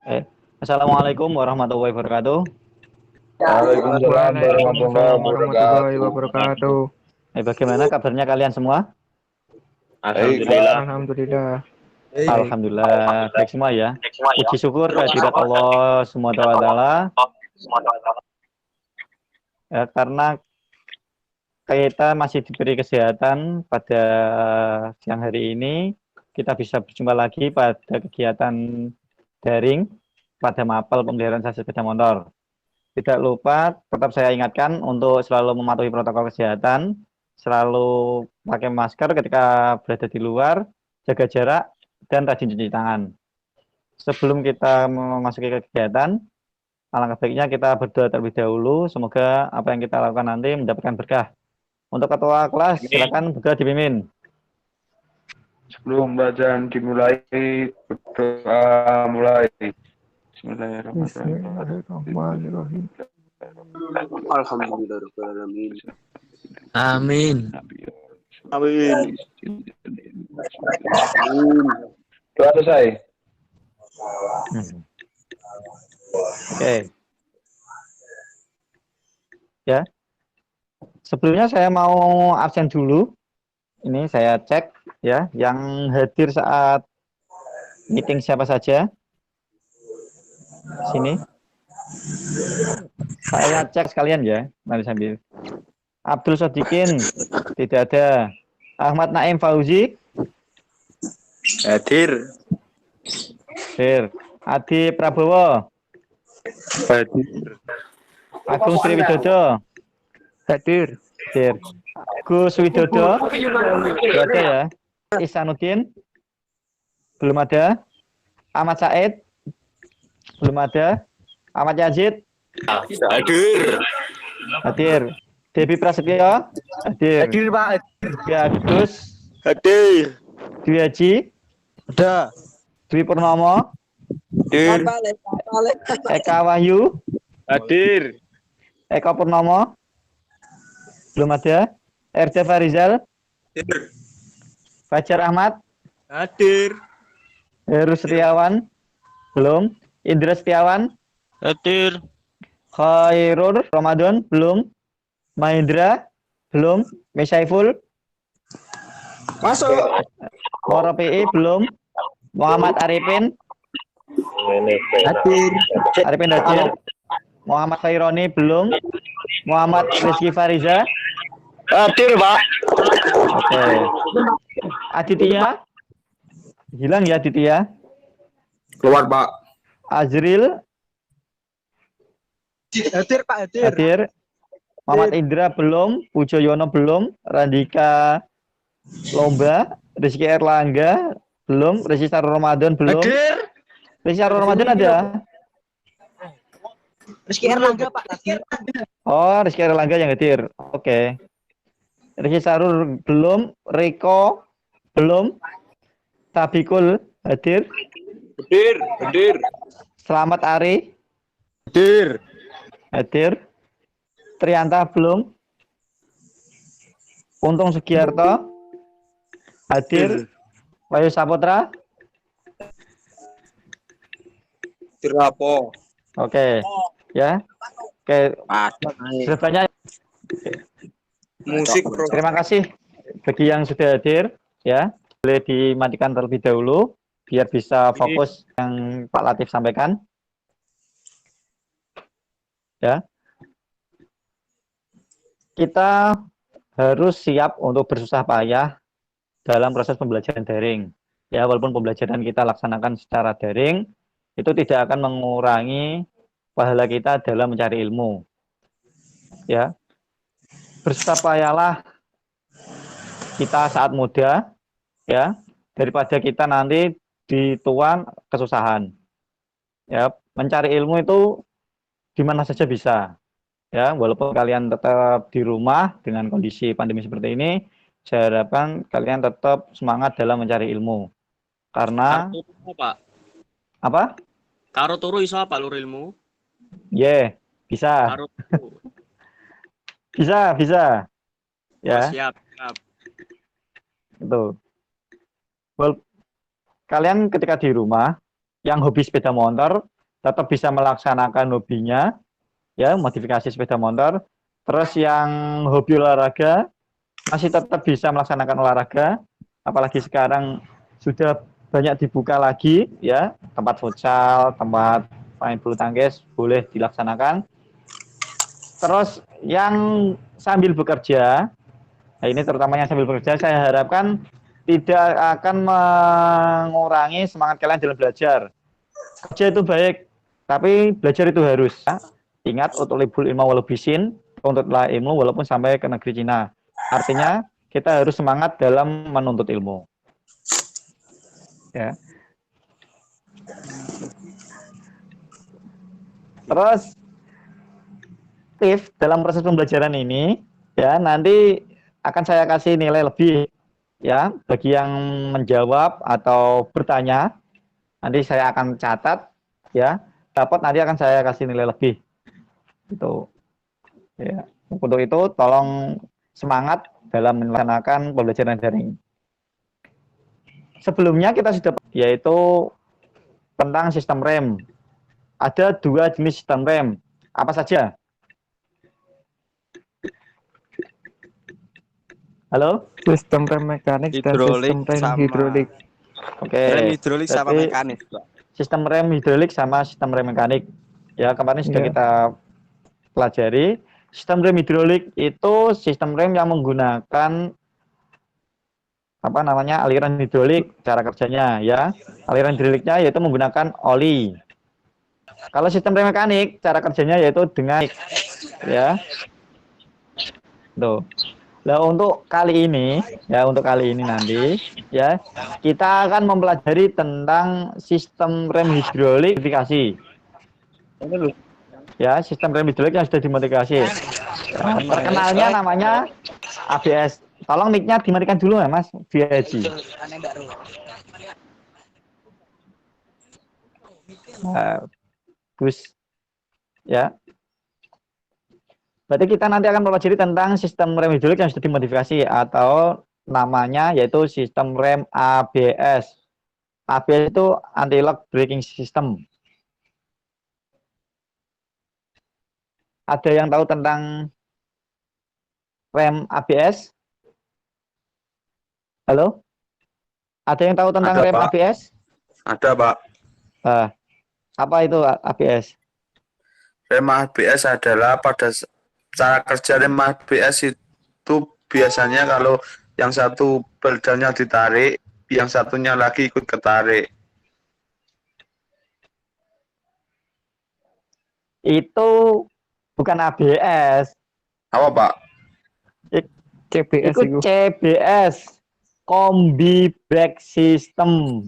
Eh, Assalamualaikum warahmatullahi wabarakatuh. Waalaikumsalam warahmatullahi Waalaikumsalam warahmatullahi wabarakatuh. wabarakatuh. Bagaimana kabarnya kalian semua? Baik, Alhamdulillah. Pak. Alhamdulillah. Baik. Alhamdulillah baik semua ya. Puji syukur kehadirat Allah Subhanahu wa taala ya, karena kita masih diberi kesehatan pada siang hari ini, kita bisa berjumpa lagi pada kegiatan daring pada mapel pemeliharaan sasis sepeda motor. Tidak lupa, tetap saya ingatkan untuk selalu mematuhi protokol kesehatan, selalu pakai masker ketika berada di luar, jaga jarak, dan rajin cuci tangan. Sebelum kita memasuki kegiatan, alangkah baiknya kita berdoa terlebih dahulu, semoga apa yang kita lakukan nanti mendapatkan berkah. Untuk ketua kelas, silakan berdoa dipimpin. Sebelum bacaan dimulai, berdoa mulai. Bismillahirrahmanirrahim. Bismillahirrahmanirrahim. Alhamdulillahirrahmanirrahim. Amin. Amin. Doa selesai. Oke. Ya. Sebelumnya saya mau absen dulu. Ini saya cek ya, yang hadir saat meeting siapa saja. Sini. Saya cek sekalian ya, mari sambil. Abdul Sodikin tidak ada. Ahmad Naim Fauzi Hadir. hadir. Adi Prabowo, Hadir. Agung Sri Widodo Hadir. hadir. Gus Widodo tidak ada ya. Ihsanuddin belum ada. Ahmad Said belum ada. Ahmad Yazid Hadir. hadir. Devi Prasetyo hadir. Hadir, Pak. Ya, Gus Hadir. Dwi Haji, Udah. Dwi Purnomo, Hadir. Eka Wahyu, Hadir. Eka Purnomo belum ada. RC Farizal, Fajar Ahmad, Hadir. Heru Setiawan belum. Indra Setiawan, Hadir. Khairul Ramadan belum. Mahendra belum. Mesaiful, Masuk. Moro PI belum. Muhammad Arifin, Hadir. Arifin hadir. Muhammad Khaironi belum. Muhammad Rizky Fariza, Hadir, Pak. oke. Aditya hilang ya. Aditya. Keluar, Pak. Azril Hadir, Pak. Hadir. hadir. Muhammad Indra belum. Pujoyono belum. Randika Lomba, Rizky Erlangga belum. Rizky Sarul Ramadan belum. Hadir. Rizky Sarul Ramadan ada. Rizky Erlangga, Pak. Oh, Rizky Erlangga yang hadir. Oke. Rizky Sarul belum. Riko belum. Tabikul hadir. Hadir. Hadir. Selamat Ari Hadir. hadir. Trianta belum. Untung Sugiarto hadir. Wahyu Saputra. Tirapo. Oke. Ya. Oke. Ada. Sudah banyak. Musik. Terima kasih bagi yang sudah hadir. Ya. Boleh dimatikan terlebih dahulu biar bisa fokus yang Pak Latif sampaikan. Ya. Kita harus siap untuk bersusah payah dalam proses pembelajaran daring. Ya, walaupun pembelajaran kita laksanakan secara daring, itu tidak akan mengurangi pahala kita dalam mencari ilmu. Ya. Bersusah payahlah kita saat muda, ya, daripada kita nanti dituan kesusahan. Ya, mencari ilmu itu di mana saja bisa. Ya, walaupun kalian tetap di rumah dengan kondisi pandemi seperti ini, saya harapkan kalian tetap semangat dalam mencari ilmu. Karena Pak. apa? Karo turu iso apa lur ilmu? Yeah, bisa. Karo turu. Bisa. Ya, Siap. itu. Kalian ketika di rumah yang hobi sepeda motor, tetap bisa melaksanakan hobinya, ya, modifikasi sepeda motor. Terus yang hobi olahraga masih tetap bisa melaksanakan olahraga, apalagi sekarang sudah banyak dibuka lagi, ya, tempat futsal, tempat main bulu tangkis boleh dilaksanakan. Terus yang sambil bekerja, nah ini terutama yang sambil bekerja, saya harapkan tidak akan mengurangi semangat kalian dalam belajar. Kerja itu baik, tapi belajar itu harus. Ya. Ingat, utolibul ilmu walau bisin, tuntutlah ilmu walaupun sampai ke negeri Cina. Artinya, kita harus semangat dalam menuntut ilmu. Ya. Terus, tips dalam proses pembelajaran ini, ya, nanti akan saya kasih nilai lebih, ya, bagi yang menjawab atau bertanya. Nanti saya akan catat, ya, dapat nanti akan saya kasih nilai lebih. Itu, ya. Untuk itu, tolong semangat dalam melaksanakan pembelajaran daring. Sebelumnya kita sudah, yaitu tentang sistem rem. Ada 2 jenis sistem rem. Apa saja? Halo? Sistem rem mekanik dan Hidrolik sistem rem sama hidrolik. Oke. rem hidrolik sama Berarti mekanik, Pak. sistem rem hidrolik sama sistem rem mekanik. Ya, kemarin sudah Iya. kita pelajari. Sistem rem hidrolik itu sistem rem yang menggunakan apa namanya, aliran hidrolik. Cara kerjanya, ya, aliran hidroliknya yaitu menggunakan oli. Kalau sistem rem mekanik, cara kerjanya yaitu dengan, ya, tuh. Nah, untuk kali ini, ya, untuk kali ini nanti, ya, kita akan mempelajari tentang sistem rem hidrolik modifikasi. Ya, sistem rem hidrolik yang sudah dimodifikasi. Ya, terkenalnya namanya ABS. Tolong mic-nya dimatikan dulu ya, Mas. VIG. Bus, ya. Berarti kita nanti akan mempelajari tentang sistem rem hidrolik yang sudah dimodifikasi atau namanya yaitu sistem rem ABS. ABS itu anti-lock braking system. Ada yang tahu tentang rem ABS? Halo? Ada yang tahu tentang Ada, rem Pak. ABS? Ada, Pak. Apa itu ABS? Rem ABS adalah cara kerja rem ABS itu biasanya kalau yang satu pedalnya ditarik, yang satunya lagi ikut ketarik. Itu bukan ABS. Apa, Pak? CBS Itu itu. CBS, Kombi Brake System.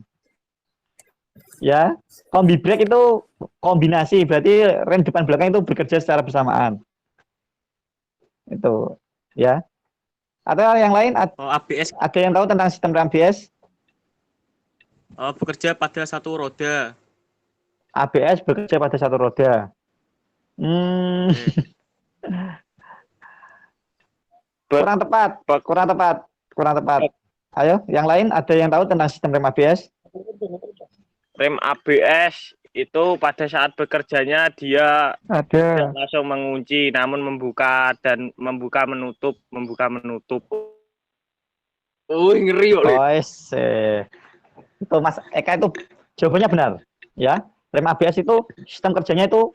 Ya, kombi brake itu kombinasi, berarti rem depan belakang itu bekerja secara bersamaan. Itu, ya. Atau yang lain, Oh, ABS ada yang tahu tentang sistem rem ABS? bekerja pada satu roda. ABS bekerja pada satu roda. Kurang tepat, kurang tepat, kurang tepat. Ayo, yang lain ada yang tahu tentang sistem rem ABS? Rem ABS itu pada saat bekerjanya dia Ada. tidak langsung mengunci, namun membuka dan membuka menutup. Oh, ngeri kok. Oh, itu Mas Eka itu jawabannya benar, ya. Rem ABS itu sistem kerjanya itu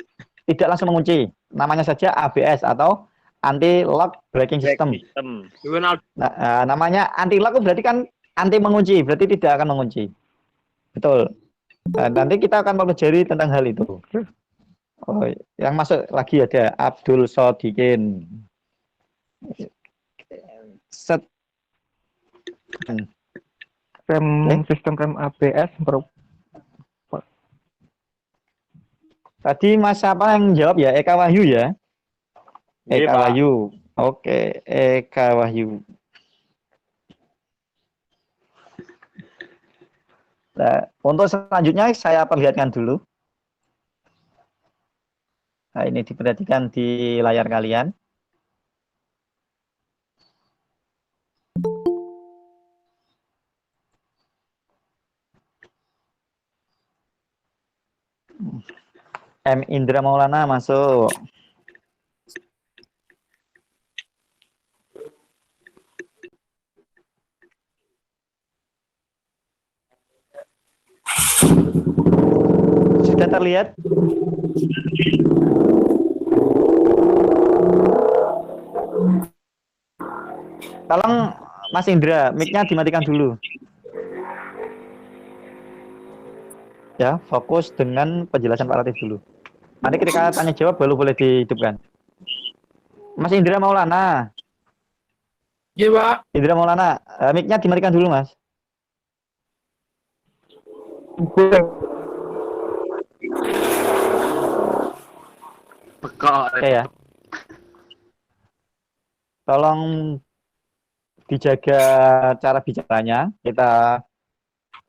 tidak langsung mengunci. Namanya saja ABS atau anti lock braking system. Nah, namanya anti lock berarti kan anti mengunci, berarti tidak akan mengunci. Betul. Nah, nanti kita akan mempelajari tentang hal itu. Oh, yang masuk lagi ada Abdul Sodikin. Sistem rem ABS Tadi Mas apa yang jawab ya? Eka Wahyu ya? Iya, Eka Pak. Wahyu. Oke, Eka Wahyu. Nah, untuk selanjutnya saya perlihatkan dulu. Nah, ini diperhatikan di layar kalian. M. Indra Maulana masuk. Sudah terlihat? Tolong Mas Indra, mic-nya dimatikan dulu. Ya, fokus dengan penjelasan Pak Latif dulu. Nanti ketika tanya jawab baru boleh dihidupkan. Mas Indra Maulana. Iya, Pak. Indra Maulana, mic-nya dimatikan dulu, Mas. Oke ya. Tolong dijaga cara bicaranya. Kita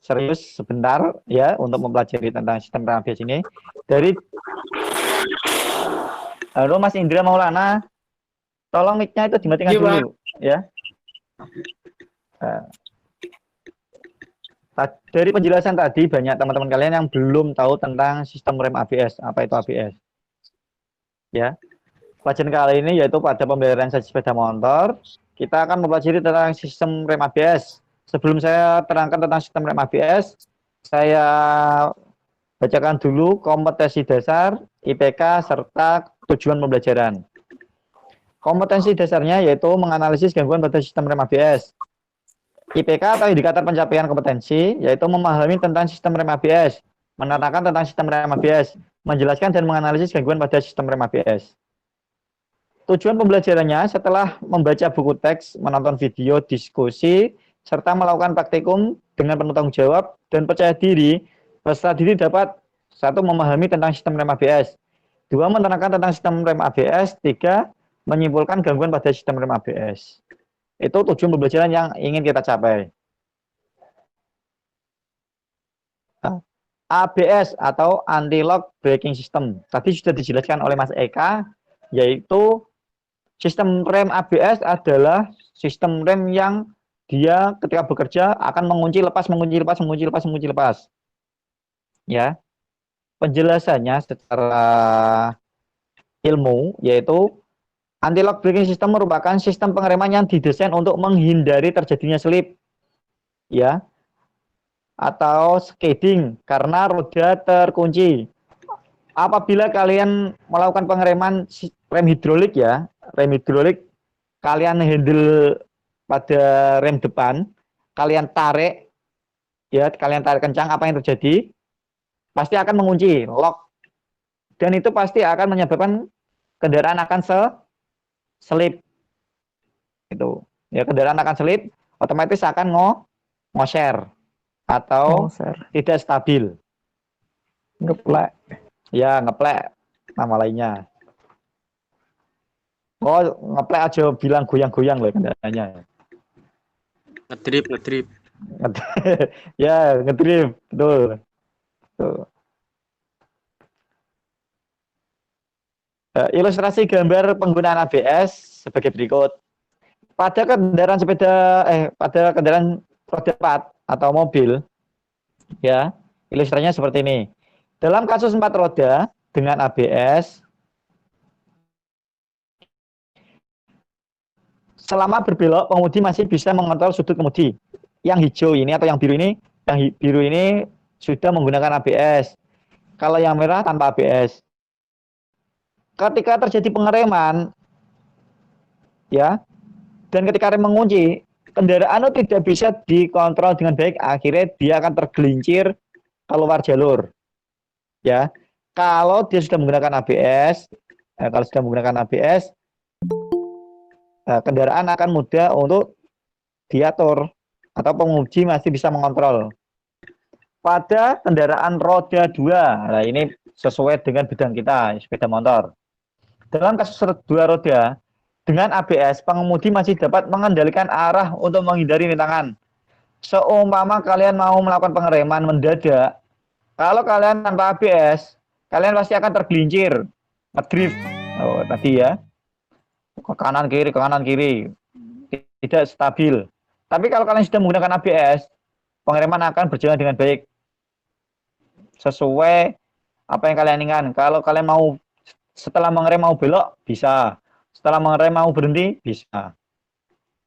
serius sebentar ya untuk mempelajari tentang sistem RABS ini. Halo Mas Indra Maulana, tolong mic-nya itu dimatikan dulu ya. Dari penjelasan tadi banyak teman-teman kalian yang belum tahu tentang sistem rem ABS. Apa itu ABS? Ya. Pelajaran kali ini yaitu pada pembelajaran saji sepeda motor, kita akan mempelajari tentang sistem rem ABS. Sebelum saya terangkan tentang sistem rem ABS, saya bacakan dulu kompetensi dasar, IPK, serta tujuan pembelajaran. Kompetensi dasarnya yaitu menganalisis gangguan pada sistem rem ABS. IPK atau indikator pencapaian kompetensi yaitu memahami tentang sistem rem ABS, menerangkan tentang sistem rem ABS, menjelaskan dan menganalisis gangguan pada sistem rem ABS. Tujuan pembelajarannya setelah membaca buku teks, menonton video, diskusi, serta melakukan praktikum dengan penuh tanggung jawab dan percaya diri, peserta didik dapat 1. Memahami tentang sistem rem ABS, 2. Menerangkan tentang sistem rem ABS, 3. Menyimpulkan gangguan pada sistem rem ABS. Itu tujuan pembelajaran yang ingin kita capai. ABS atau Anti-Lock Braking System. Tadi sudah dijelaskan oleh Mas Eka, yaitu sistem rem ABS adalah sistem rem yang dia ketika bekerja akan mengunci lepas, mengunci lepas, mengunci lepas, mengunci lepas. Ya. Penjelasannya secara ilmu yaitu anti-lock braking system merupakan sistem pengereman yang didesain untuk menghindari terjadinya slip. Ya. Atau skidding karena roda terkunci. Apabila kalian melakukan pengereman rem hidrolik ya, rem hidrolik kalian handle pada rem depan, kalian tarik ya, kalian tarik kencang, apa yang terjadi? Pasti akan mengunci, lock. Dan itu pasti akan menyebabkan kendaraan akan selip. Itu. Ya, kendaraan akan selip, otomatis akan ngoser atau tidak stabil. Ngeplek. Ya, ngeplek nama lainnya. Oh, ngeplek aja bilang goyang-goyang loh kendaraannya. Ngedrip. Ya, ngedrip, betul. Tuh. Ilustrasi gambar penggunaan ABS sebagai berikut. Pada kendaraan roda 4 atau mobil, ya, ilustrasinya seperti ini. Dalam kasus 4 roda dengan ABS, selama berbelok, pengemudi masih bisa mengontrol sudut kemudi. Yang hijau ini atau yang biru ini sudah menggunakan ABS. Kalau yang merah tanpa ABS. Ketika terjadi pengereman, ya, dan ketika rem mengunci, kendaraan itu tidak bisa dikontrol dengan baik. Akhirnya dia akan tergelincir keluar jalur. Ya, kalau dia sudah menggunakan ABS, kendaraan akan mudah untuk diatur atau pengemudi masih bisa mengontrol. Pada kendaraan roda 2, nah ini sesuai dengan bidang kita, sepeda motor. Dalam kasus 2 roda, dengan ABS, pengemudi masih dapat mengendalikan arah untuk menghindari rintangan. Seumpama kalian mau melakukan pengereman mendadak, kalau kalian tanpa ABS, kalian pasti akan tergelincir, ngedrift. Oh, tadi ya, ke kanan kiri, tidak stabil. Tapi kalau kalian sudah menggunakan ABS, pengereman akan berjalan dengan baik, sesuai Apa yang kalian inginkan? Kalau kalian mau setelah mengerem mau belok, bisa. Setelah mengerem mau berhenti, bisa.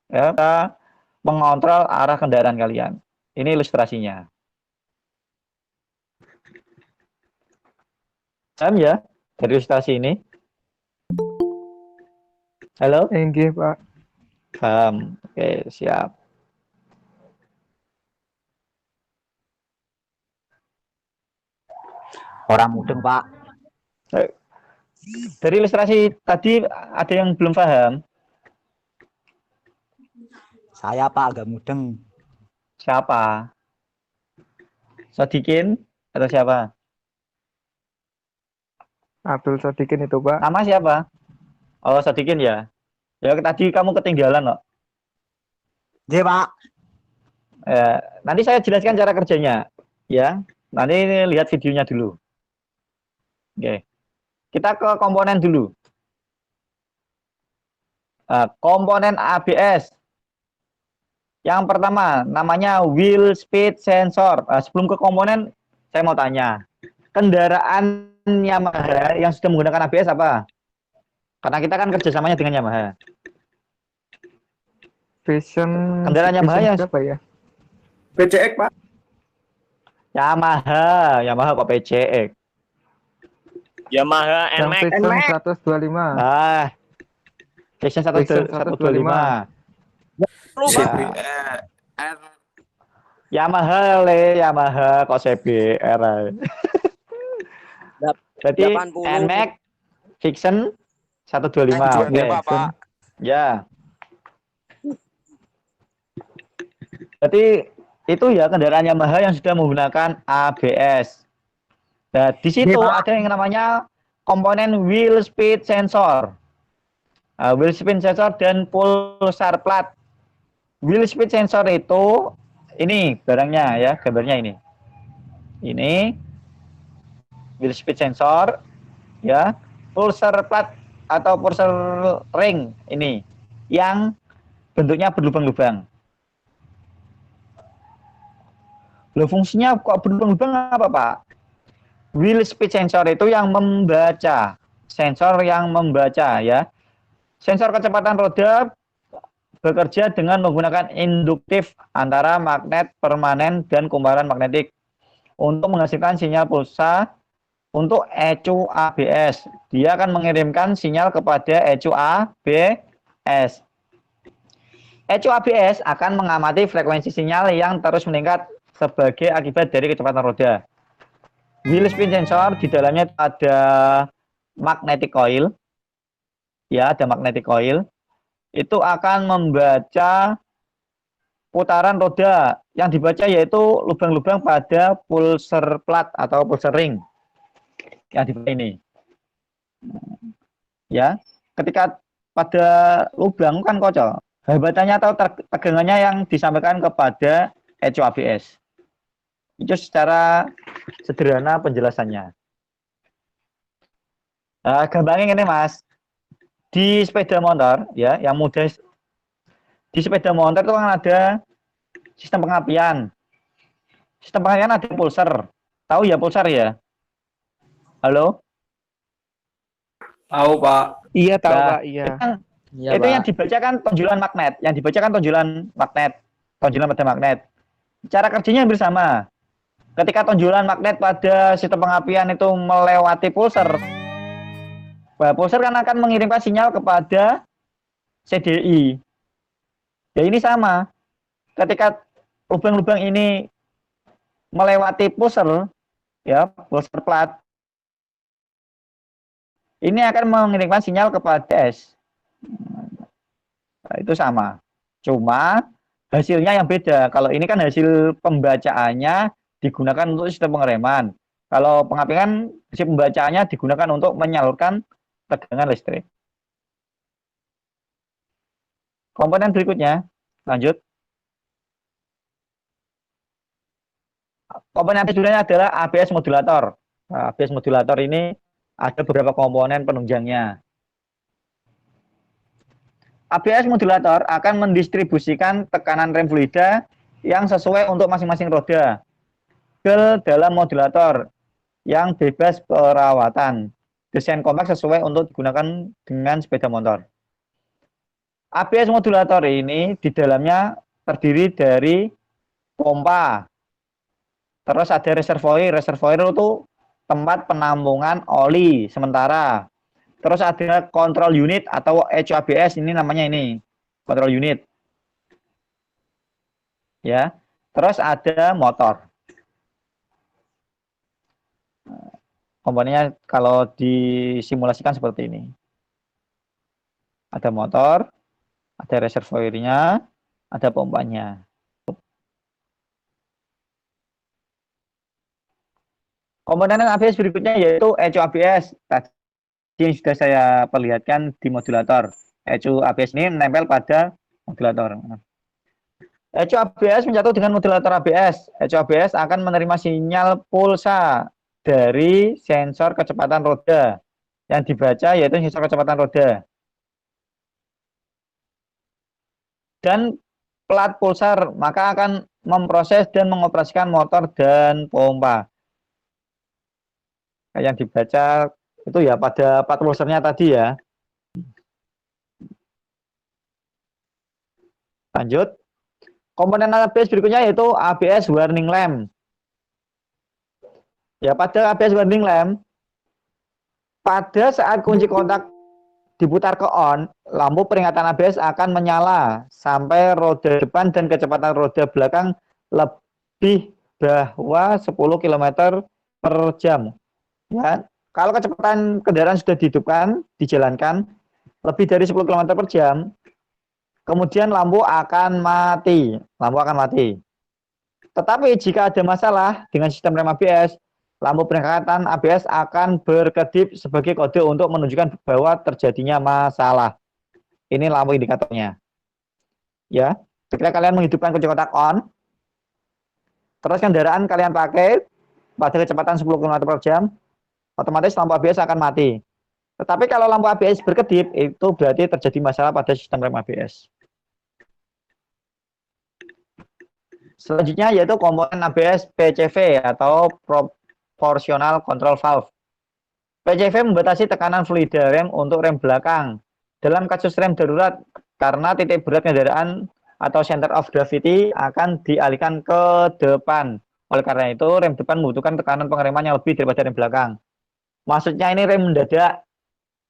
Ya, kita mengontrol arah kendaraan kalian. Ini ilustrasinya. Paham ya dari ilustrasi ini? Halo? Enggih, Pak. Paham. Oke, siap. Orang mudeng, Pak. Dari ilustrasi tadi ada yang belum paham? Saya, Pak, agak mudeng. Siapa? Sodikin atau siapa? Abdul Sadikin itu, Pak. Nama siapa? Oh, Sodikin ya. Ya tadi kamu ketinggalan loh. Nggih, Pak. Nanti saya jelaskan cara kerjanya. Ya, nanti lihat videonya dulu. Oke. Kita ke komponen dulu. Komponen ABS. Yang pertama, namanya wheel speed sensor. Sebelum ke komponen, saya mau tanya. Kendaraan Yamaha yang sudah menggunakan ABS apa? Karena kita kan kerjasamanya dengan Yamaha. Vision. Kendaraan Yamaha yang apa ya? PCX, Pak. Yamaha kok PCX. Yamaha Yang NMAX. Vision 125. Vision Vision 125. CBR. Yamaha kok CBR. Berarti 80. NMAX Vision 125. Oke. Pak. Ya. Berarti itu ya kendaraan Yamaha yang sudah menggunakan ABS. Nah, di situ ada yang namanya komponen wheel speed sensor. Wheel speed sensor dan pulsar plat. Wheel speed sensor itu ini barangnya ya, gambarnya ini. Ini wheel speed sensor ya, pulsar plat atau pulsar ring ini yang bentuknya berlubang-lubang. Loh, fungsinya kok berlubang-lubang apa, Pak? Wheel speed sensor itu yang membaca, sensor yang membaca ya. Sensor kecepatan roda bekerja dengan menggunakan induktif antara magnet permanen dan kumparan magnetik untuk menghasilkan sinyal pulsa untuk ECU ABS. Dia akan mengirimkan sinyal kepada ECU ABS. ECU ABS akan mengamati frekuensi sinyal yang terus meningkat sebagai akibat dari kecepatan roda. Wheel speed sensor di dalamnya ada magnetic coil. Ya, ada magnetic coil. Itu akan membaca putaran roda. Yang dibaca yaitu lubang-lubang pada pulsar plat atau pulsar ring. Yang dibaca ini. Ya, ketika pada lubang kan kocok. Hambatannya atau tegangannya yang disampaikan kepada ECU ABS. Itu secara sederhana penjelasannya. Gampangnya ini, Mas. Di sepeda motor ya, yang mudah di sepeda motor itu kan ada sistem pengapian. Sistem pengapian ada pulsar. Tahu ya pulsar ya? Halo? Tahu, Pak. Iya, tahu, Nah, Pak. Iya. Itu yang dibacakan tonjolan magnet, tonjolan pada magnet. Cara kerjanya hampir sama. Ketika tonjolan magnet pada sistem pengapian itu melewati pulsar, pulsar kan akan mengirimkan sinyal kepada CDI. Ya ini sama. Ketika lubang-lubang ini melewati pulsar, ya pulsar plat, ini akan mengirimkan sinyal kepada S. Nah, itu sama. Cuma hasilnya yang beda. Kalau ini kan hasil pembacaannya digunakan untuk sistem pengereman. Kalau pengapian, hasil pembacaannya digunakan untuk menyalurkan tegangan listrik. Komponen berikutnya, lanjut. Komponen berikutnya adalah ABS modulator. Nah, ABS modulator ini ada beberapa komponen penunjangnya. ABS modulator akan mendistribusikan tekanan rem fluida yang sesuai untuk masing-masing roda ke dalam modulator. yang bebas perawatan. Desain kompak sesuai untuk digunakan dengan sepeda motor. ABS modulator ini di dalamnya terdiri dari pompa. Terus ada reservoir. Reservoir itu tempat penampungan oli sementara. Terus ada control unit atau HABS, ini namanya ini. Control unit. Ya. Terus ada motor. Komponennya kalau disimulasikan seperti ini. Ada motor, ada reservoirnya, ada pompanya. Komponen ABS berikutnya yaitu HABS. Tadi yang sudah saya perlihatkan di modulator. HABS ini menempel pada modulator. HABS menyatu dengan modulator ABS. HABS akan menerima sinyal pulsa dari sensor kecepatan roda yang dibaca yaitu sensor kecepatan roda dan plat pulsar, maka akan memproses dan mengoperasikan motor dan pompa. Yang dibaca itu ya pada plat pulsarnya tadi ya. Lanjut, komponen ABS berikutnya yaitu ABS warning lamp. Ya, pada ABS warning lamp, pada saat kunci kontak diputar ke on, lampu peringatan ABS akan menyala sampai roda depan dan kecepatan roda belakang lebih bawah 10 km per jam. Ya, kalau kecepatan kendaraan sudah dihidupkan, dijalankan lebih dari 10 km per jam, kemudian lampu akan mati. Lampu akan mati. Tetapi jika ada masalah dengan sistem rem ABS, lampu peringatan ABS akan berkedip sebagai kode untuk menunjukkan bahwa terjadinya masalah. Ini lampu indikatornya. Ya, ketika kalian menghidupkan kunci kontak on, terus kendaraan kalian pakai pada kecepatan 10 km per jam, otomatis lampu ABS akan mati. Tetapi kalau lampu ABS berkedip, itu berarti terjadi masalah pada sistem rem ABS. Selanjutnya yaitu komponen ABS PCV atau Proportional Control Valve. PCV membatasi tekanan fluida rem untuk rem belakang. Dalam kasus rem darurat, karena titik berat kendaraan atau center of gravity akan dialihkan ke depan. Oleh karena itu, rem depan membutuhkan tekanan pengereman yang lebih daripada rem belakang. Maksudnya ini rem mendadak,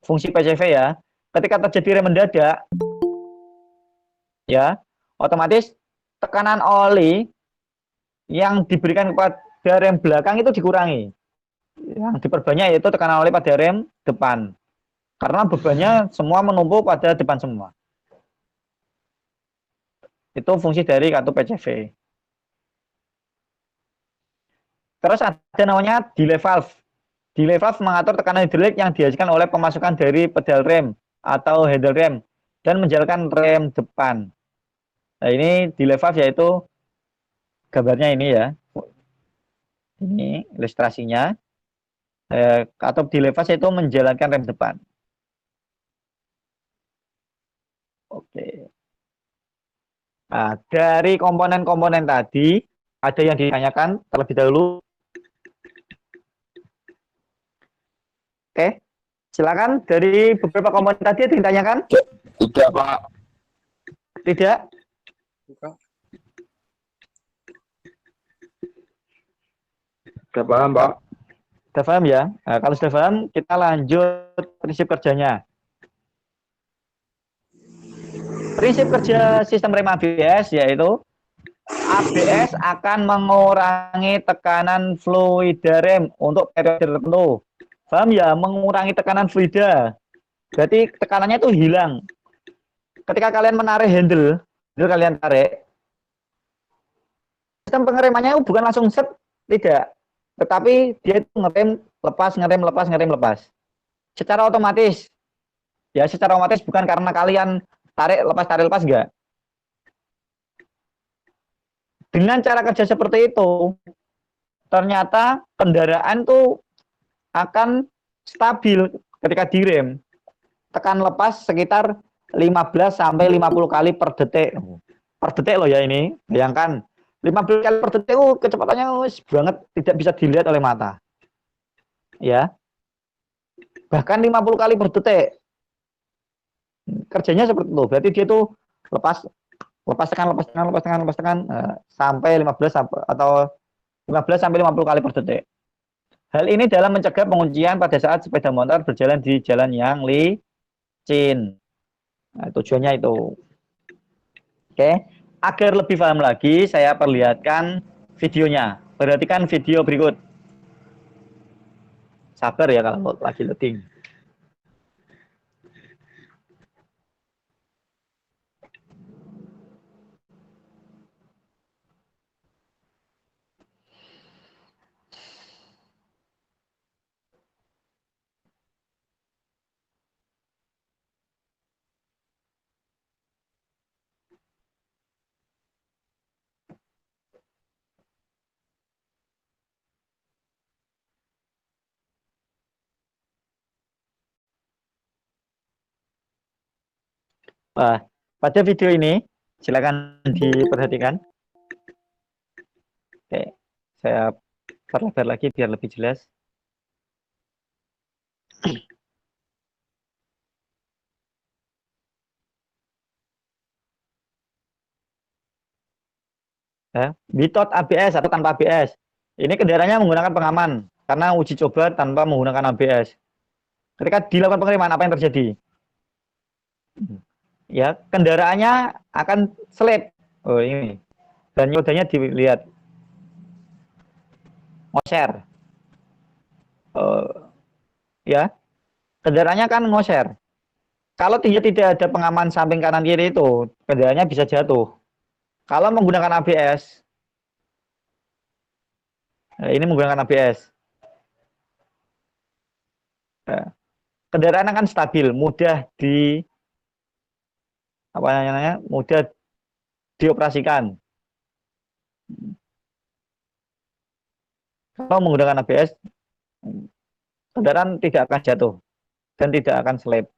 fungsi PCV ya. Ketika terjadi rem mendadak, ya, otomatis tekanan oli yang diberikan kepada rem belakang itu dikurangi. Yang diperbanyak yaitu tekanan oli pada rem depan. Karena bebannya semua menumpuk pada depan semua. Itu fungsi dari kartu PCV. Terus ada namanya delay valve. Delay valve mengatur tekanan hidrolik yang dihasilkan oleh pemasukan dari pedal rem atau handle rem dan menjalankan rem depan. Nah, ini delay valve yaitu gambarnya ini ya. Ini ilustrasinya. Atau delay valve itu menjalankan rem depan. Oke. Nah, dari komponen-komponen tadi ada yang ditanyakan terlebih dahulu. Oke, silakan dari beberapa komponen tadi ada yang ditanyakan? Tidak, Pak. Tidak? Sudah paham, Pak? Sudah paham ya? Nah, kalau sudah paham, kita lanjut prinsip kerjanya. Prinsip kerja sistem rem ABS yaitu ABS akan mengurangi tekanan fluida rem untuk periode tertentu. Paham ya? Mengurangi tekanan fluida. Berarti tekanannya itu hilang. Ketika kalian menarik handle kalian tarik, sistem pengeremannya bukan langsung set, tidak. Tetapi dia itu ngerem, lepas, ngerem, lepas, ngerem, lepas. Secara otomatis. Ya, secara otomatis bukan karena kalian tarik, lepas, enggak. Dengan cara kerja seperti itu, ternyata kendaraan tuh akan stabil ketika direm. Tekan lepas sekitar 15 sampai 50 kali per detik. Per detik loh ya ini. Bayangkan 15 kali per detik kecepatannya banget, tidak bisa dilihat oleh mata. ya. Bahkan 50 kali per detik. Kerjanya seperti itu. Berarti dia tuh lepas lepas tekan lepas tekan lepas tekan lepas tekan sampai 15 atau 15 sampai 50 kali per detik. Hal ini dalam mencegah penguncian pada saat sepeda motor berjalan di jalan yang licin. Nah, tujuannya itu. Oke, agar lebih paham lagi, saya perlihatkan videonya. Perhatikan video berikut. Sabar ya kalau lagi loading. Nah, pada video ini, silakan diperhatikan. Oke, saya perlebar lagi biar lebih jelas. Ya, without ABS atau tanpa ABS. Ini kendaraannya menggunakan pengaman karena uji coba tanpa menggunakan ABS. Ketika dilakukan pengiriman, apa yang terjadi? Ya, kendaraannya akan selip. Oh, ini. Dan nyodanya dilihat. Ngoser. Ya, kendaraannya kan ngoser. Kalau tidak ada pengaman samping kanan kiri itu, kendaraannya bisa jatuh. Kalau menggunakan ABS, ini menggunakan ABS. Kendaraan akan stabil, mudah mudah dioperasikan. Kalau menggunakan ABS, kendaraan tidak akan jatuh dan tidak akan slip.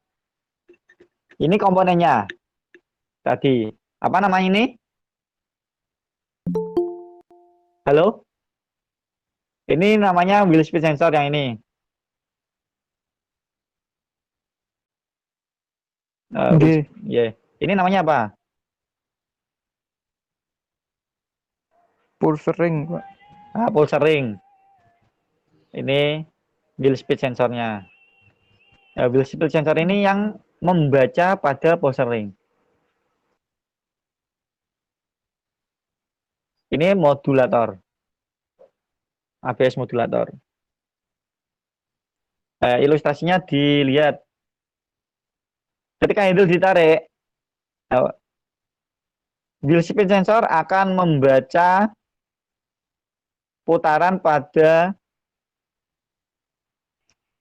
Ini komponennya. Tadi, apa namanya ini? Halo? Ini namanya wheel speed sensor yang ini. Yeah. Ini namanya apa? Pulse ring, Pak. Pulse ring. Ini wheel speed sensornya. Wheel speed sensor ini yang membaca pada pulse ring. Ini modulator. ABS modulator. Ilustrasinya dilihat. Ketika handle ditarik, wheel speed sensor akan membaca putaran pada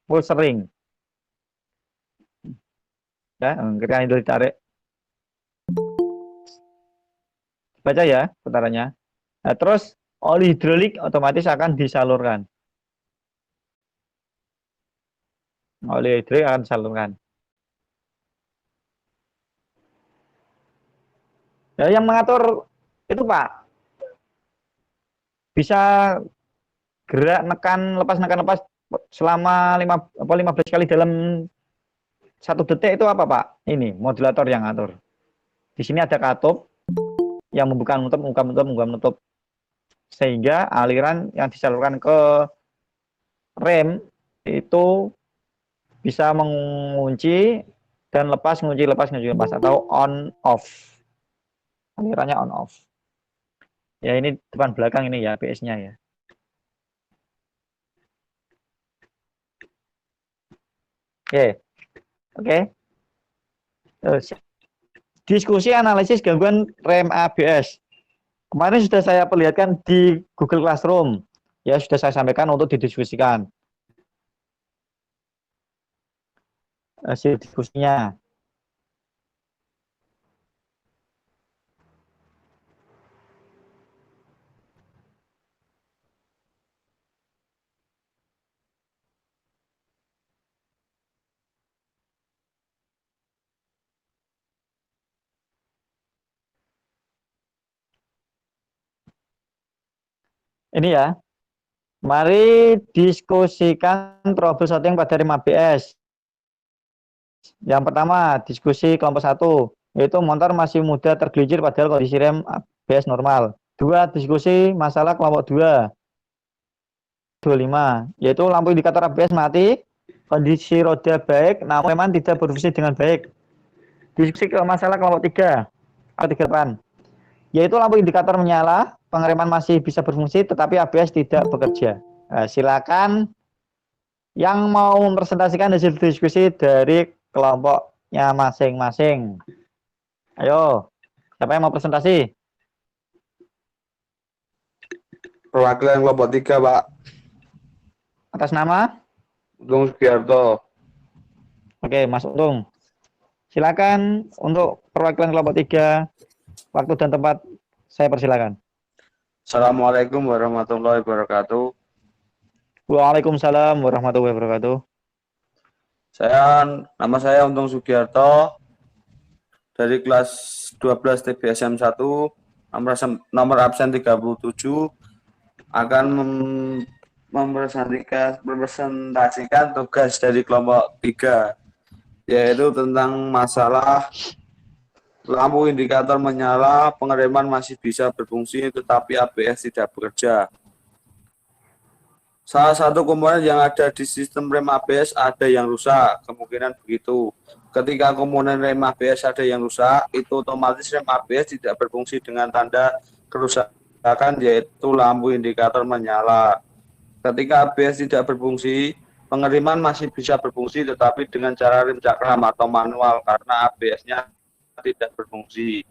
pulse ring. Ya, ketika handle ditarik. Baca ya putarannya. Nah, terus oli hidrolik otomatis akan disalurkan. Oli hidrolik akan disalurkan. Nah, yang mengatur itu Pak, bisa gerak nekan lepas selama 15 kali dalam 1 detik itu apa Pak? Ini modulator yang ngatur. Di sini ada katup yang membuka menutup, sehingga aliran yang disalurkan ke rem itu bisa mengunci dan lepas atau on off. Alirannya on off. Ya ini depan belakang ini ya ABS-nya ya. Oke. Diskusi analisis gangguan rem ABS. Kemarin sudah saya perlihatkan di Google Classroom. Ya, sudah saya sampaikan untuk didiskusikan. Hasil diskusinya. Ini ya. Mari diskusikan troubleshooting pada rem ABS. Yang pertama, diskusi kelompok 1, yaitu motor masih mudah tergelincir padahal kondisi rem ABS normal. 2, diskusi masalah kelompok 2. 25, yaitu lampu indikator ABS mati, kondisi roda baik, namun memang tidak berfungsi dengan baik. Diskusi ke masalah kelompok 3, atau 38, yaitu lampu indikator menyala, pengereman masih bisa berfungsi, tetapi ABS tidak bekerja. Nah, silakan yang mau mempresentasikan hasil diskusi dari kelompoknya masing-masing. Ayo, siapa yang mau presentasi? Perwakilan kelompok 3, Pak. Atas nama? Untung Sugiarto. Oke, Mas Untung. Silakan untuk perwakilan kelompok 3, waktu dan tempat saya persilakan. Assalamualaikum warahmatullahi wabarakatuh. Waalaikumsalam warahmatullahi wabarakatuh. Nama saya Untung Sugiarto dari kelas 12 TBSM 1, nomor absen 37, akan mempresentasikan tugas dari kelompok 3, yaitu tentang masalah lampu indikator menyala, pengereman masih bisa berfungsi tetapi ABS tidak bekerja. Salah satu komponen yang ada di sistem rem ABS ada yang rusak, kemungkinan begitu. Ketika komponen rem ABS ada yang rusak, itu otomatis rem ABS tidak berfungsi dengan tanda kerusakan, yaitu lampu indikator menyala. Ketika ABS tidak berfungsi, pengereman masih bisa berfungsi tetapi dengan cara rem cakram atau manual karena ABS-nya tidak berfungsi.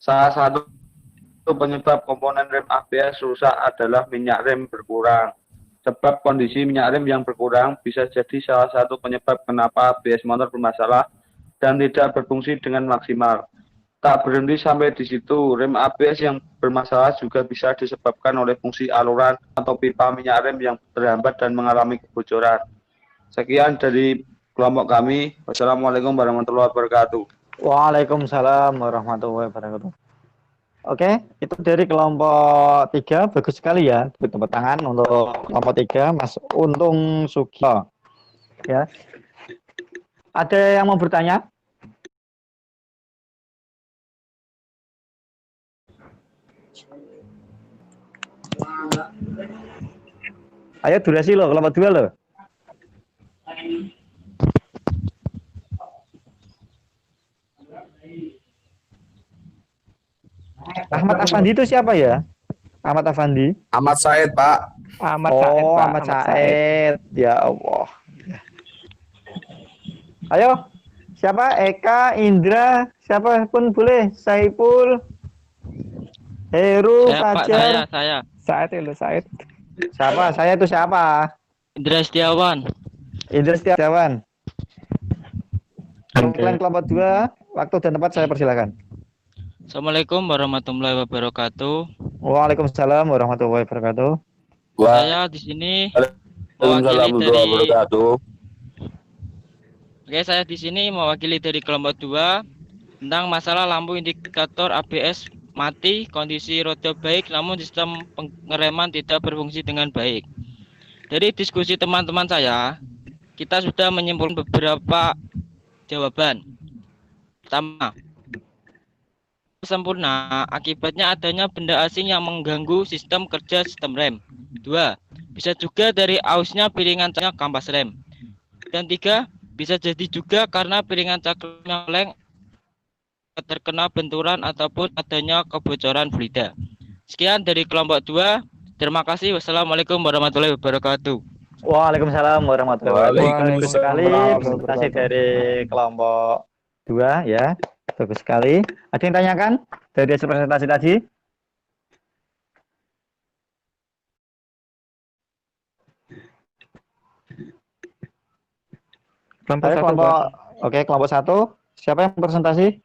Salah satu penyebab komponen rem ABS rusak adalah minyak rem berkurang. Sebab kondisi minyak rem yang berkurang bisa jadi salah satu penyebab kenapa ABS motor bermasalah dan tidak berfungsi dengan maksimal. Tak berhenti sampai di situ, rem ABS yang bermasalah juga bisa disebabkan oleh fungsi aluran atau pipa minyak rem yang terhambat dan mengalami kebocoran. Sekian dari kelompok kami. Wassalamualaikum warahmatullahi wabarakatuh. Waalaikumsalam warahmatullahi wabarakatuh. Oke, itu dari kelompok 3, bagus sekali ya. Tepuk tangan untuk kelompok 3, Mas Untung Sugio. Ya. Ada yang mau bertanya? Ayo durasi loh, kelompok 2 loh. Ahmad Afandi itu siapa ya? Ahmad Afandi? Ahmad Said, Pak. Ahmad Said, Oh, Pak. Ahmad Said. Ya Allah. Ayo, siapa? Eka, Indra, siapa pun boleh. Saipul, Heru, Fajar. Saya. Said itu Said. Siapa? Saya itu siapa? Indra Setiawan. Indra Setiawan. Perwakilan kelompok 2, waktu dan tempat saya persilakan. Assalamualaikum warahmatullahi wabarakatuh. Waalaikumsalam warahmatullahi wabarakatuh. Saya di sini mewakili dari saya di sini mewakili dari kelompok 2 tentang masalah lampu indikator ABS mati, kondisi roda baik namun sistem pengereman tidak berfungsi dengan baik. Dari diskusi teman-teman saya, kita sudah menyimpulkan beberapa jawaban. Pertama, sempurna akibatnya adanya benda asing yang mengganggu sistem kerja sistem rem. 2, bisa juga dari ausnya piringan cakram kampas rem. Dan 3, bisa jadi juga karena piringan cakram yang oleng terkena benturan ataupun adanya kebocoran fluida. Sekian dari kelompok 2. Terima kasih. Wassalamualaikum warahmatullahi wabarakatuh. Waalaikumsalam warahmatullahi wabarakatuh. Bagus sekali Waalaikumsalam. presentasi dari kelompok 2 ya. Bagus sekali. Ada yang tanyakan dari hasil presentasi tadi? Kelompok Ayo, 1, kelompok, Pak. oke, kelompok 1. Siapa yang presentasi?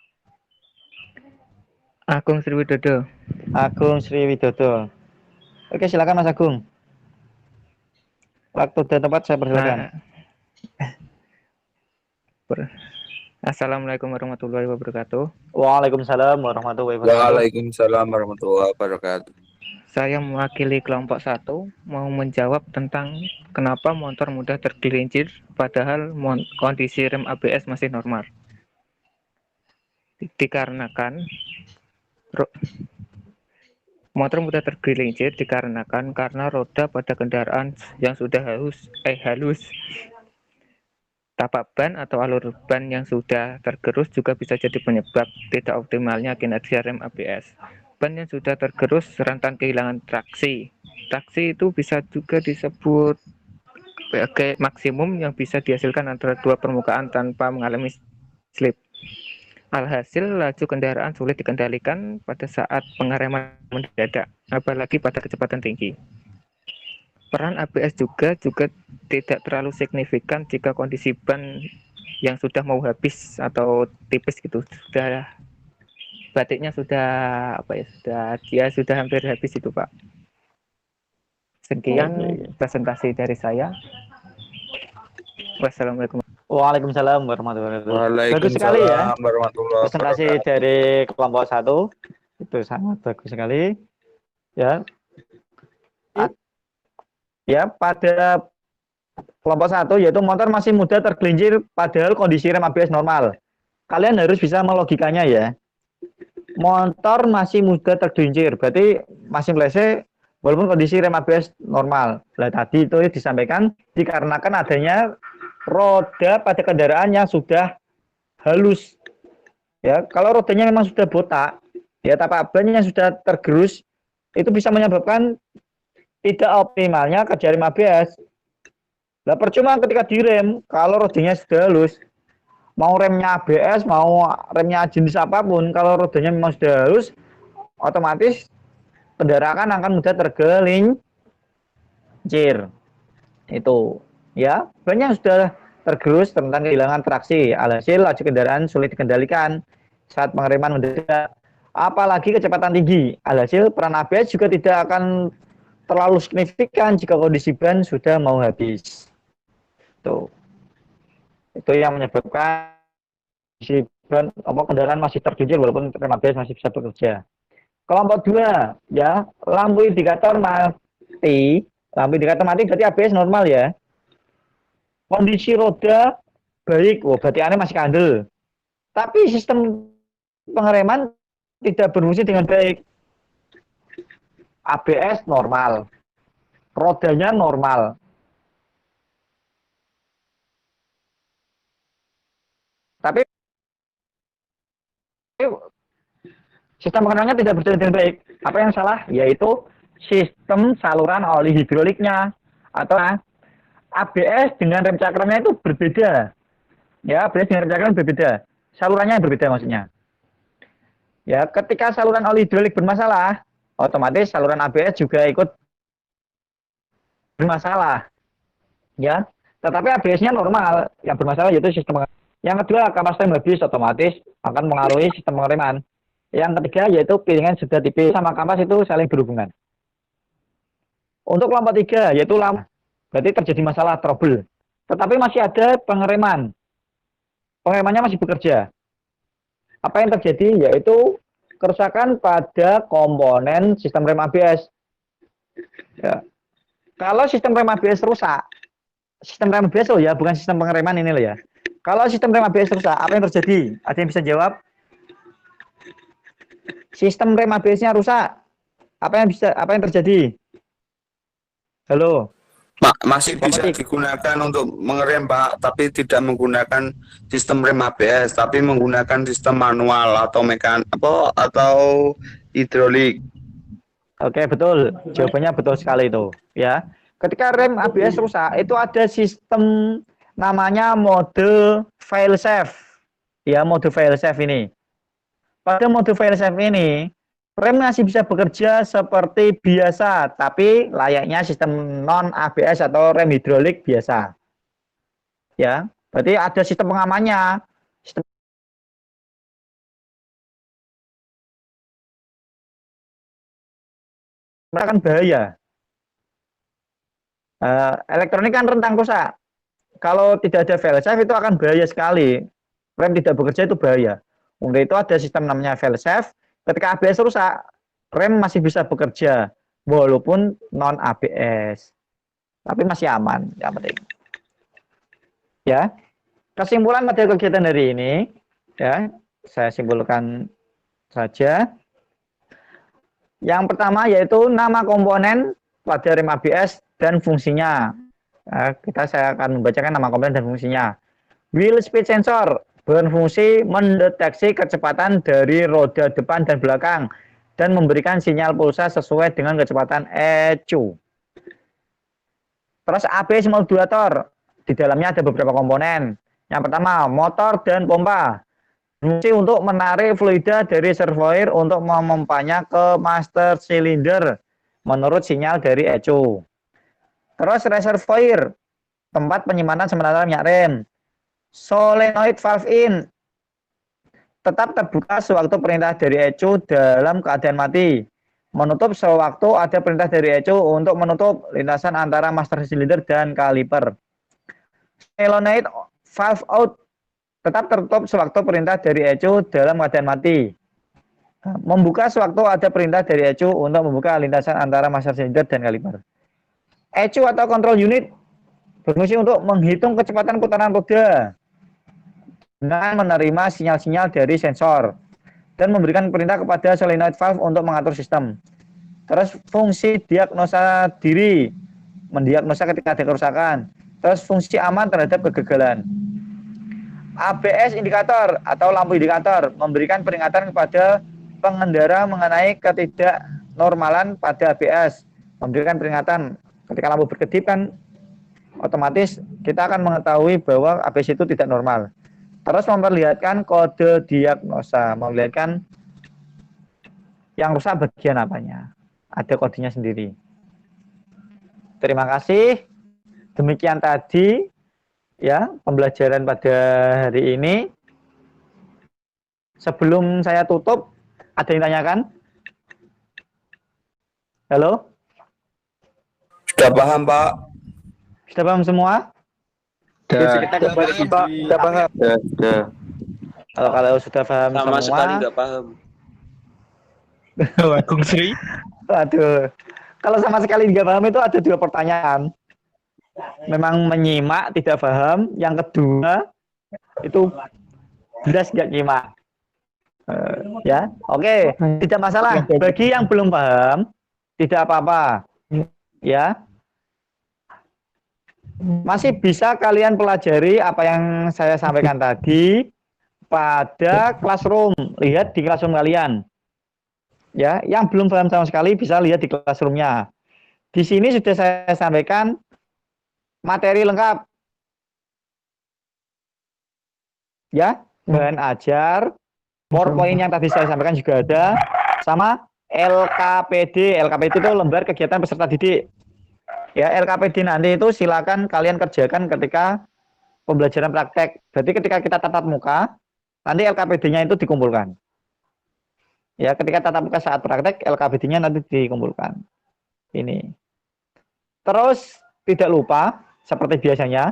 Agung Sriwidodo. Agung Sriwidodo. Oke, silakan Mas Agung. Waktu dan tempat saya persilakan. Assalamualaikum warahmatullahi wabarakatuh. Waalaikumsalam warahmatullahi wabarakatuh. Waalaikumsalam warahmatullahi wabarakatuh. Saya mewakili kelompok 1 mau menjawab tentang kenapa motor mudah tergelincir padahal kondisi rem ABS masih normal. Dikarenakan motor mudah tergelincir karena roda pada kendaraan yang sudah halus. Tapak ban atau alur ban yang sudah tergerus juga bisa jadi penyebab tidak optimalnya kinerja rem ABS. Ban yang sudah tergerus rentan kehilangan traksi. Traksi itu bisa juga disebut sebagai maksimum yang bisa dihasilkan antara dua permukaan tanpa mengalami slip. Alhasil, laju kendaraan sulit dikendalikan pada saat pengereman mendadak, apalagi pada kecepatan tinggi. Peran ABS juga tidak terlalu signifikan jika kondisi ban yang sudah mau habis atau tipis gitu, batiknya sudah sudah hampir habis itu, Pak. Sekian presentasi dari saya. Wassalamualaikum. Waalaikumsalam warahmatullahi wabarakatuh. Bagus sekali ya warahmatullahi presentasi wabarakatuh. dari kelompok 1. Itu sangat bagus sekali. Ya. Ya, pada kelompok 1 yaitu motor masih mudah tergelincir padahal kondisi rem ABS normal. Kalian harus bisa melogikanya ya. Motor masih mudah tergelincir, berarti masih meleset walaupun kondisi rem ABS normal. Nah, tadi itu disampaikan dikarenakan adanya roda pada kendaraan yang sudah halus. Ya, kalau rodanya memang sudah botak, ya tapak ban yang sudah tergerus itu bisa menyebabkan tidak optimalnya kerja rem ABS. Nah, percuma ketika direm kalau rodanya sudah halus. Mau remnya ABS, mau remnya jenis apapun, kalau rodanya memang sudah halus, otomatis kendaraan akan mudah tergelincir. Itu, ya, banyak sudah tergerus tentang kehilangan traksi. Alhasil laju kendaraan sulit dikendalikan saat pengereman mendadak, apalagi kecepatan tinggi. Alhasil peran ABS juga tidak akan terlalu signifikan jika kondisi ban sudah mau habis. Itu yang menyebabkan si ban kendaraan masih tergelincir walaupun rem ABS masih bisa bekerja. Kelompok 2 ya, lampu indikator mati. Lampu indikator mati berarti ABS normal ya. Kondisi roda baik, berarti aneh masih kandel. Tapi sistem pengereman tidak berfungsi dengan baik. ABS normal. Rodanya normal. Tapi sistem pengeremannya tidak berjalan dengan baik. Apa yang salah? Yaitu sistem saluran oli hidroliknya atau ABS dengan rem cakramnya itu berbeda. Ya, ABS dengan rem cakram berbeda. Salurannya yang berbeda maksudnya. Ya, ketika saluran oli hidrolik bermasalah, otomatis saluran ABS juga ikut bermasalah. Ya, tetapi ABS-nya normal. Yang bermasalah yaitu sistem pengereman. Yang kedua, kapas rem habis, otomatis akan mengaruhi sistem pengereman. Yang ketiga, yaitu piringan sudah tipis sama kampas itu saling berhubungan. Untuk kelompok 3, yaitu lampu, berarti terjadi masalah trouble. Tetapi masih ada pengereman. Pengeremannya masih bekerja. Apa yang terjadi? Yaitu kerusakan pada komponen sistem rem ABS. Ya. Kalau sistem rem ABS rusak, sistem rem ABS loh ya, bukan sistem pengereman ini loh ya. Kalau sistem rem ABS rusak, apa yang terjadi? Ada yang bisa jawab? Sistem rem ABS-nya rusak. Apa yang terjadi? Halo. Masih bisa digunakan untuk mengerem, Pak, tapi tidak menggunakan sistem rem ABS, tapi menggunakan sistem manual atau atau hidrolik. Oke, betul. Jawabannya betul sekali itu, ya. Ketika rem ABS rusak, itu ada sistem namanya mode fail safe. Ya, mode fail safe ini. Pada mode fail safe ini, rem masih bisa bekerja seperti biasa, tapi layaknya sistem non ABS atau rem hidrolik biasa. Ya, berarti ada sistem pengamannya. Sistem akan bahaya. Elektronik kan rentan rusak. Kalau tidak ada fail safe itu akan bahaya sekali. Rem tidak bekerja itu bahaya. Untuk itu ada sistem namanya fail safe. Ketika ABS rusak, rem masih bisa bekerja. walaupun non ABS. Tapi masih aman, yang penting. Ya. Kesimpulan materi kegiatan hari ini, ya, saya simpulkan saja. Yang pertama yaitu nama komponen pada rem ABS dan fungsinya. Saya akan membacakan nama komponen dan fungsinya. Wheel speed sensor berfungsi mendeteksi kecepatan dari roda depan dan belakang dan memberikan sinyal pulsa sesuai dengan kecepatan ECU. Terus ABS modulator, di dalamnya ada beberapa komponen. Yang pertama, motor dan pompa. Fungsi untuk menarik fluida dari reservoir untuk memompanya ke master cylinder menurut sinyal dari ECU. Terus reservoir, tempat penyimpanan sementara minyak rem. Solenoid valve in, tetap terbuka sewaktu perintah dari ECU dalam keadaan mati. Menutup sewaktu ada perintah dari ECU untuk menutup lintasan antara master cylinder dan kaliper. Solenoid valve out, tetap tertutup sewaktu perintah dari ECU dalam keadaan mati. Membuka sewaktu ada perintah dari ECU untuk membuka lintasan antara master cylinder dan kaliper. ECU atau control unit berfungsi untuk menghitung kecepatan putaran roda dengan menerima sinyal-sinyal dari sensor dan memberikan perintah kepada solenoid valve untuk mengatur sistem. Terus fungsi diagnosa diri, mendiagnosa ketika ada kerusakan. Terus fungsi aman terhadap kegagalan. ABS indikator atau lampu indikator memberikan peringatan kepada pengendara mengenai ketidaknormalan pada ABS. Memberikan peringatan ketika lampu berkedip kan otomatis kita akan mengetahui bahwa ABS itu tidak normal. Terus memperlihatkan kode diagnosa, memperlihatkan yang rusak bagian apanya. Ada kodenya sendiri. Terima kasih. Demikian tadi ya pembelajaran pada hari ini. Sebelum saya tutup, ada yang tanyakan? Halo? Sudah paham, Pak? Sudah paham semua? Kita kembali Pak. Sudah paham. Kalau sudah paham sama semua, sekali nggak paham. Kung Sri. Waduh, kalau sama sekali nggak paham itu ada dua pertanyaan. Memang menyimak tidak paham. Yang kedua itu jelas nggak nyimak. Ya, oke, tidak masalah. Bagi yang belum paham, tidak apa-apa. Ya, masih bisa kalian pelajari apa yang saya sampaikan tadi pada classroom. Lihat di classroom kalian. Ya, yang belum paham sama sekali bisa lihat di classroomnya. Di sini sudah saya sampaikan materi lengkap. Ya, bahan ajar, PowerPoint yang tadi saya sampaikan juga ada, sama LKPD. LKPD itu lembar kegiatan peserta didik. Ya, LKPD nanti itu silakan kalian kerjakan ketika pembelajaran praktek. Berarti ketika kita tatap muka, nanti LKPD-nya itu dikumpulkan. Ya, ketika tatap muka saat praktek, LKPD-nya nanti dikumpulkan. Ini. Terus tidak lupa, seperti biasanya,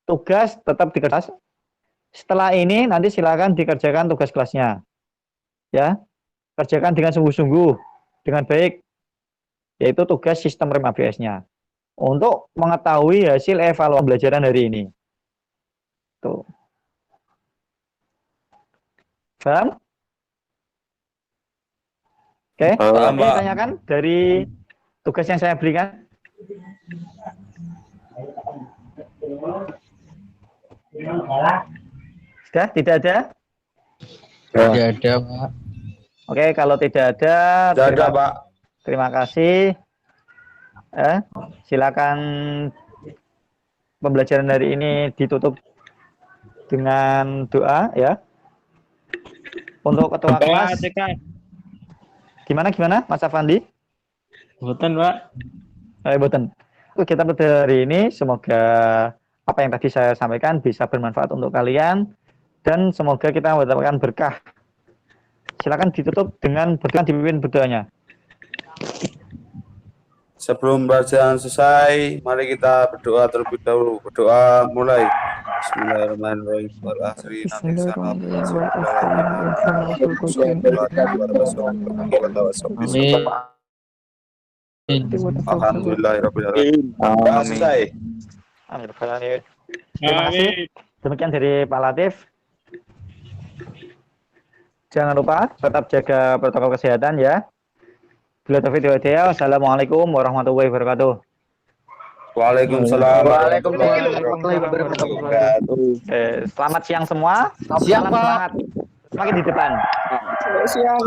tugas tetap dikerjakan. Setelah ini nanti silakan dikerjakan tugas kelasnya. Ya, kerjakan dengan sungguh-sungguh, dengan baik. Yaitu tugas sistem rem ABS-nya. Untuk mengetahui hasil evaluasi pembelajaran hari ini. Tuh. Paham? Oke, tanyakan dari tugas yang saya berikan. Sudah? Tidak ada? Tidak ada, Pak. Oke, kalau tidak ada, Pak. Terima kasih. Silakan pembelajaran hari ini ditutup dengan doa ya. Untuk ketua kelas. Gimana Mas Afandi? Boten, Pak. Boten. Kita pada hari ini semoga apa yang tadi saya sampaikan bisa bermanfaat untuk kalian dan semoga kita mendapatkan berkah. Silakan ditutup dengan berdoa, dipimpin berdoanya. Sebelum pembelajaran selesai, mari kita berdoa terlebih dahulu. Berdoa mulai. Bismillahirrahmanirrahim. Amin. Alhamdulillahirobbilalamin. Selesai. Amin. Terima kasih. Demikian dari Pak Latif. Jangan lupa tetap jaga protokol kesehatan ya. Bila taufiq wal hidayah. Wassalamualaikum warahmatullahi wabarakatuh. Waalaikumsalam. Warahmatullahi wabarakatuh. Selamat siang semua. Siang, Salam Pak. semangat. Semakin di depan. Siang.